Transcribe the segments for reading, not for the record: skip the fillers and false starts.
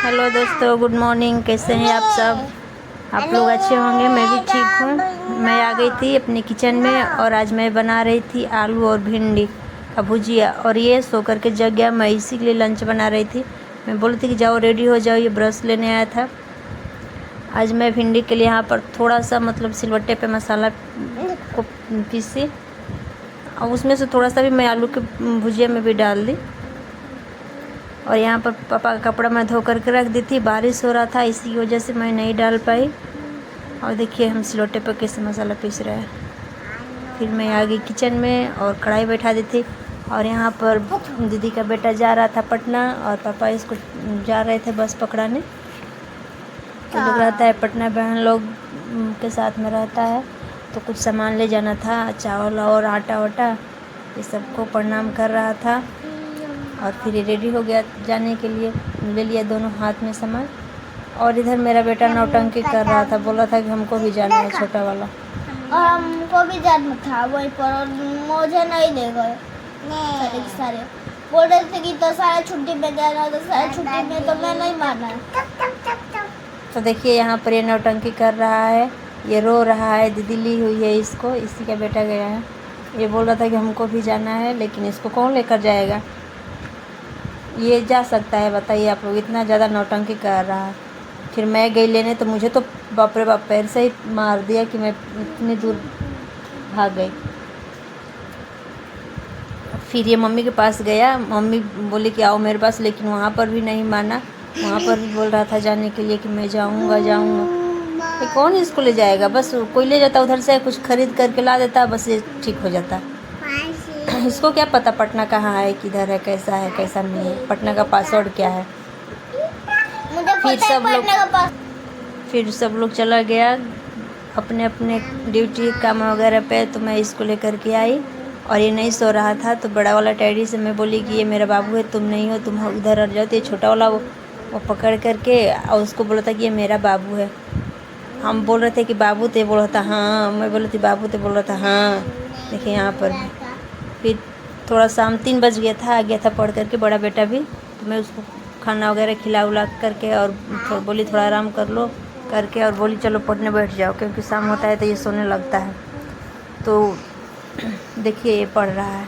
Hello दोस्तों, good morning. कैसे हैं आप सब? आप लोग अच्छे होंगे। मैं भी ठीक हूँ। मैं आ गई थी अपने किचन में और आज मैं बना रही थी आलू और भिंडी का भुजिया। और ये सो कर के जग गया। मैं इसी के लिए लंच बना रही थी। मैं बोली थी कि जाओ रेडी हो जाओ, ये ब्रश लेने आया था। आज मैं भिंडी के लिए यहाँ पर थोड़ा सा सिलबट्टे पे मसाला को पीसी और उसमें से थोड़ा सा भी मैं आलू के भुजिया में भी डाल दी। और यहाँ पर पापा का कपड़ा मैं धो करके रख दी थी। बारिश हो रहा था, इसी वजह से मैं नहीं डाल पाई। और देखिए हम सिलौटे पर कैसे मसाला पीस रहे हैं। फिर मैं आ गई किचन में और कढ़ाई बैठा दी थी। और यहाँ पर दीदी का बेटा जा रहा था पटना और पापा इसको जा रहे थे बस पकड़ाने। तो लोग रहता है पटना, बहन लोग के साथ में रहता है। तो कुछ सामान ले जाना था, चावल और आटा वाटा, ये सबको प्रणाम कर रहा था। और फिर ये रेडी हो गया जाने के लिए, ले लिया दोनों हाथ में सामान। और इधर मेरा बेटा नौटंकी कर रहा था, बोला था कि हमको भी जाना है, छोटा वाला। और हमको भी जाना था वहीं पर, और मुझे नहीं ले गए। सारे बोल रहे थे कि तो सारे छुट्टी में जाना, तो सारे छुट्टी में तो मैं नहीं माना। तो देखिए यहाँ पर ये नौटंकी कर रहा है, ये रो रहा है। दीदी ली हुई है इसको, इसी का बेटा गया है। ये बोल रहा था कि हमको भी जाना है, लेकिन इसको कौन लेकर जाएगा? ये जा सकता है? बताइए आप लोग। इतना ज़्यादा नौटंकी कर रहा है। फिर मैं गई लेने, तो मुझे तो बाप रे बाप पैर से ही मार दिया कि मैं इतनी दूर भाग गई। फिर ये मम्मी के पास गया, मम्मी बोली कि आओ मेरे पास, लेकिन वहाँ पर भी नहीं माना। वहाँ पर भी बोल रहा था जाने के लिए कि मैं जाऊँगा। ये कौन इसको ले जाएगा? बस कोई ले जाता उधर से, कुछ खरीद करके ला देता, बस ये ठीक हो जाता। इसको क्या पता पटना कहाँ है, किधर है, कैसा है, कैसा नहीं है, पटना का पासवर्ड क्या है। फिर सब लोग चला गया अपने अपने ड्यूटी काम वगैरह पे। तो मैं इसको लेकर के आई और ये नहीं सो रहा था। तो बड़ा वाला टैडी से मैं बोली कि ये मेरा बाबू है, तुम नहीं हो, तुम उधर हट जाओ। तो ये छोटा वाला वो पकड़ करके और उसको बोला था कि ये मेरा बाबू है। हम बोल रहे थे कि बाबू थे, बोल रहा था हाँ। मैं बोली थी बाबू थे, बोल रहा था हाँ। देखिए यहाँ पर फिर थोड़ा शाम 3 बज गया था, आ गया था पढ़ करके बड़ा बेटा भी। तो मैं उसको खाना वगैरह खिला उला करके और बोली थोड़ा आराम कर लो करके, और बोली चलो पढ़ने बैठ जाओ, क्योंकि शाम होता है तो ये सोने लगता है। तो देखिए ये पढ़ रहा है।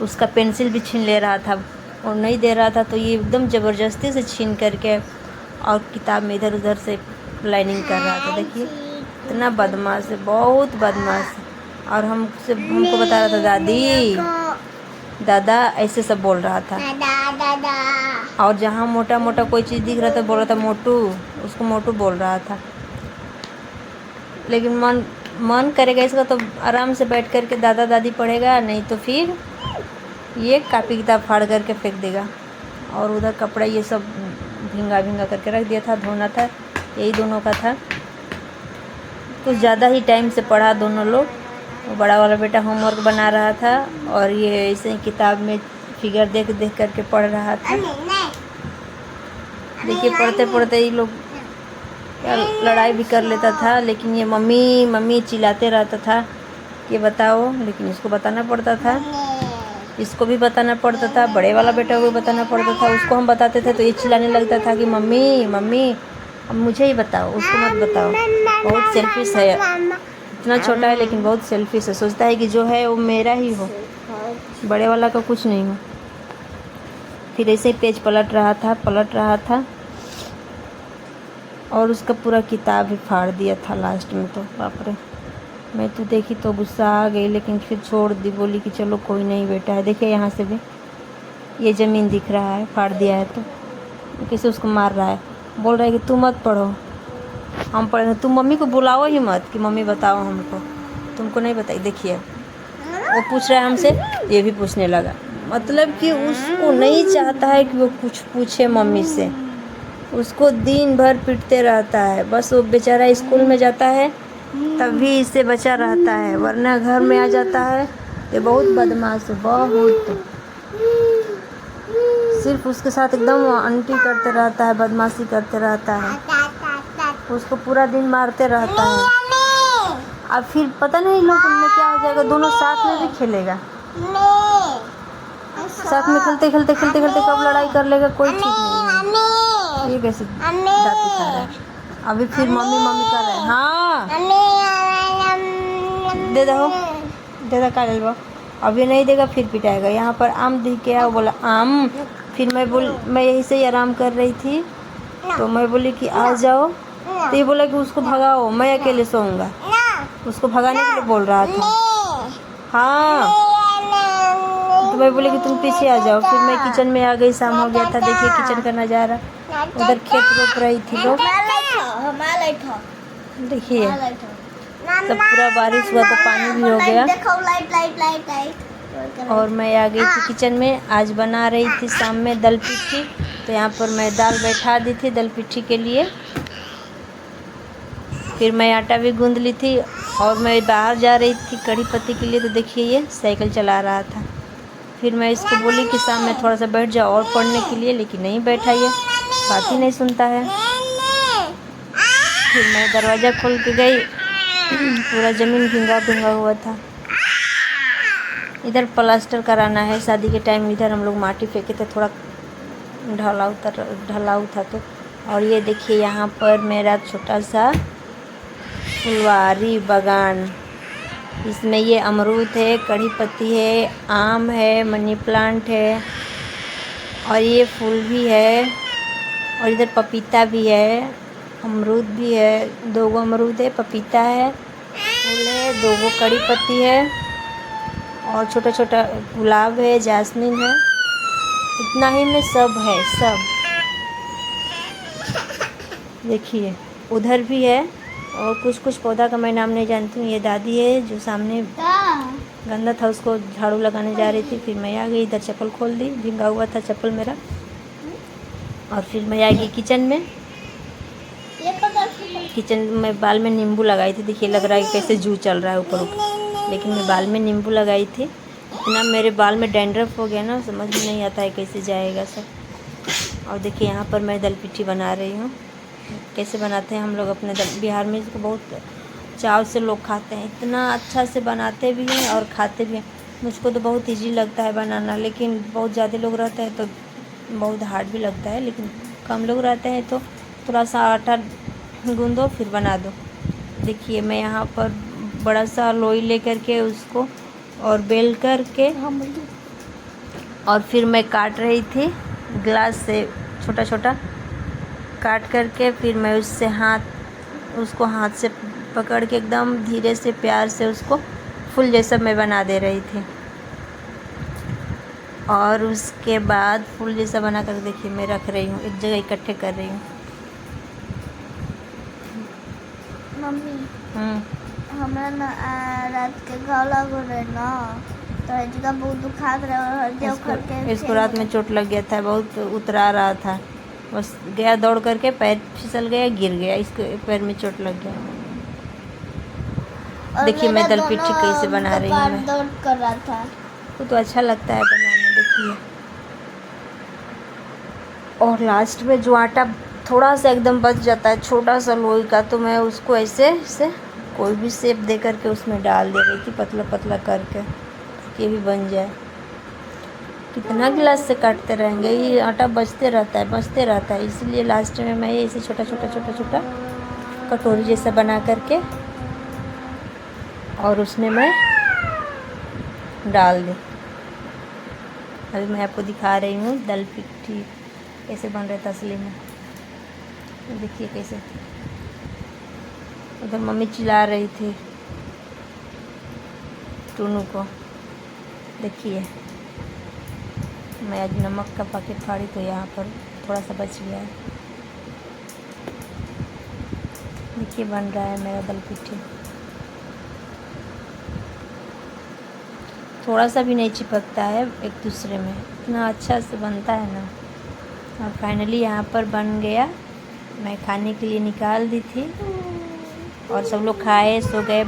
उसका पेंसिल भी छीन ले रहा था और नहीं दे रहा था, तो ये एकदम ज़बरदस्ती से छीन करके और किताब में इधर उधर से लाइनिंग कर रहा था। देखिए इतना बदमाश है, बहुत बदमाश है। और हमको बता रहा था दादी दादा, ऐसे सब बोल रहा था। और जहाँ मोटा मोटा कोई चीज़ दिख रहा था बोल रहा था मोटू, उसको मोटू बोल रहा था। लेकिन मन करेगा इसका तो आराम से बैठ करके दादा दादी पढ़ेगा, नहीं तो फिर ये कापी किताब फाड़ करके फेंक देगा। और उधर कपड़ा ये सब भींगा भींगा करके रख दिया था, धोना था, यही दोनों का था। कुछ ज़्यादा ही टाइम से पढ़ा दोनों लोग। वो बड़ा वाला बेटा होमवर्क बना रहा था और ये ऐसे ही किताब में फिगर देख देख करके पढ़ रहा था। देखिए पढ़ते पढ़ते ये लोग लड़ाई भी कर लेता था, लेकिन ये मम्मी मम्मी चिल्लाते रहता था कि बताओ, लेकिन इसको बताना पड़ता था, इसको भी बताना पड़ता था, बड़े वाला बेटा को भी बताना पड़ता था। उसको हम बताते थे तो ये चिल्लाने लगता था कि मम्मी मम्मी अब मुझे ही बताओ, उसको मत बताओ। बहुत सेल्फिश है, इतना छोटा है लेकिन बहुत सेल्फिश है। सोचता है कि जो है वो मेरा ही हो, बड़े वाला का कुछ नहीं हो। फिर ऐसे ही पेज पलट रहा था और उसका पूरा किताब ही फाड़ दिया था लास्ट में। तो बाप रे, मैं तो देखी तो गुस्सा आ गई, लेकिन फिर छोड़ दी, बोली कि चलो कोई नहीं बेटा है। देखिए यहाँ से भी ये ज़मीन दिख रहा है, फाड़ दिया है। तो कैसे उसको मार रहा है, बोल रहा है कि तू मत पढ़ो, हम पढ़ेंगे। तुम मम्मी को बुलाओ ही मत कि मम्मी बताओ हमको, तुमको नहीं बताई। देखिए वो पूछ रहा है हमसे, ये भी पूछने लगा। मतलब कि उसको नहीं चाहता है कि वो कुछ पूछे मम्मी से, उसको दिन भर पिटते रहता है। बस वो बेचारा स्कूल में जाता है तभी इससे बचा रहता है, वरना घर में आ जाता है ये बहुत बदमाश है, बहुत। सिर्फ उसके साथ एकदम आंटी करते रहता है, बदमाशी करते रहता है, उसको पूरा दिन मारते रहता है। अब फिर पता नहीं लोग उनमें क्या हो जाएगा, दोनों साथ में भी खेलेगा, साथ में खेलते खेलते कब लड़ाई कर लेगा कोई ठीक नहीं है। ये कैसे दांत उठा रहा है। अभी फिर मम्मी मम्मी कर रहा है। हाँ दे दो कागज वो। अभी नहीं देगा फिर पिटाएगा। यहाँ पर आम दिख गया, वो बोला आम। फिर मैं यहीं से ही आराम कर रही थी, तो मैं बोली कि आ जाओ, तो ये बोला कि उसको भगाओ, मैं अकेले सोऊंगा। उसको भगाने के लिए बोल रहा था। हाँ तो मैं बोली कि तुम पीछे आ जाओ। फिर मैं किचन में आ गई, शाम हो गया था। देखिए किचन का नज़ारा, उधर खेत रोप रही थी लोग। देखिए सब पूरा बारिश हुआ तो पानी भी हो गया। और मैं आ गई थी किचन में। आज बना रही थी शाम में दल पिट्ठी, तो यहाँ पर मैं दाल बैठा दी थी दल पिट्ठी के लिए। फिर मैं आटा भी गूंद ली थी और मैं बाहर जा रही थी कड़ी पत्ती के लिए। तो देखिए ये साइकिल चला रहा था। फिर मैं इसको बोली कि शाम में थोड़ा सा बैठ जाओ और पढ़ने के लिए, लेकिन नहीं बैठा, ये बात ही नहीं सुनता है। फिर मैं दरवाज़ा खोल के गई, पूरा ज़मीन भींगा भींगा हुआ था। इधर प्लास्टर कराना है। शादी के टाइम इधर हम लोग माटी फेंके थे, थोड़ा ढलाऊ था तो। और ये देखिए यहाँ पर मेरा छोटा सा फुलवारी बागान। इसमें ये अमरूद है, कड़ी पत्ती है, आम है, मनी प्लांट है, और ये फूल भी है, और इधर पपीता भी है, अमरूद भी है। 2 अमरूद है, पपीता है, फूल है, 2 कड़ी पत्ती है, और छोटा छोटा गुलाब है, जासमीन है। इतना ही में सब है, सब। देखिए उधर भी है, और कुछ पौधा का मैं नाम नहीं जानती हूँ। ये दादी है जो सामने गंदा था, उसको झाड़ू लगाने जा रही थी। फिर मैं आ गई, इधर चप्पल खोल दी, भींगा हुआ था चप्पल मेरा। और फिर मैं आ गई किचन में। किचन में बाल में नींबू लगाई थी। देखिए लग रहा है कि कैसे जू चल रहा है ऊपर ऊपर, लेकिन मैं बाल में नींबू लगाई थी। इतना मेरे बाल में डैंड्रफ हो गया ना, समझ में नहीं आता है कैसे जाएगा सब। और देखिए यहाँ पर मैं दल पिट्ठी बना रही हूँ। कैसे बनाते हैं हम लोग अपने बिहार में, इसको बहुत चाव से लोग खाते हैं। इतना अच्छा से बनाते भी हैं और खाते भी हैं। मुझको तो बहुत ईजी लगता है बनाना, लेकिन बहुत ज़्यादा लोग रहते हैं तो बहुत हार्ड भी लगता है। लेकिन कम लोग रहते हैं तो थोड़ा सा आटा गूंदो फिर बना दो। देखिए मैं यहाँ पर बड़ा सा लोई लेकर के उसको और बेल कर के, और फिर मैं काट रही थी ग्लास से, छोटा छोटा काट करके। फिर मैं उसको हाथ से पकड़ के एकदम धीरे से प्यार से उसको फूल जैसा मैं बना दे रही थी। और उसके बाद फूल जैसा बना कर देखिए मैं रख रही हूँ, एक जगह इकट्ठे कर रही हूँ। मम्मी हमरा ना रात के घाव लग रहे ना, तो जगह बहुत दुखात रहे। इसको रात में चोट लग गया था, बहुत उतरा रहा था, बस गया दौड़ करके, पैर फिसल गया, गिर गया, इसको पैर में चोट लग गया। देखिए मैं दल पिट्ठी कैसे बना रही हूँ। दर्द कर रहा था, वो तो अच्छा लगता है बनाने। देखिए और लास्ट में जो आटा थोड़ा सा एकदम बच जाता है, छोटा सा लोई का, तो मैं उसको ऐसे कोई भी शेप दे करके उसमें डाल दे रही थी, पतला पतला करके, ये भी बन जाए। कितना गिलास से काटते रहेंगे, ये आटा बचते रहता है। इसलिए लास्ट में मैं इसे छोटा छोटा कटोरी जैसा बना करके और उसमें मैं डाल दी। अभी मैं आपको दिखा रही हूँ दल पिट्ठी कैसे बन रहा था असली में। देखिए कैसे, उधर मम्मी चिल्ला रही थी टूनू को। देखिए मैं आज नमक का पैकेट फाड़ी तो यहाँ पर थोड़ा सा बच गया है। देखिए बन रहा है मेरा दल पिट्ठी, थोड़ा सा भी नहीं चिपकता है एक दूसरे में, इतना अच्छा से बनता है ना। और फाइनली यहाँ पर बन गया। मैं खाने के लिए निकाल दी थी और सब लोग खाए, सो गए।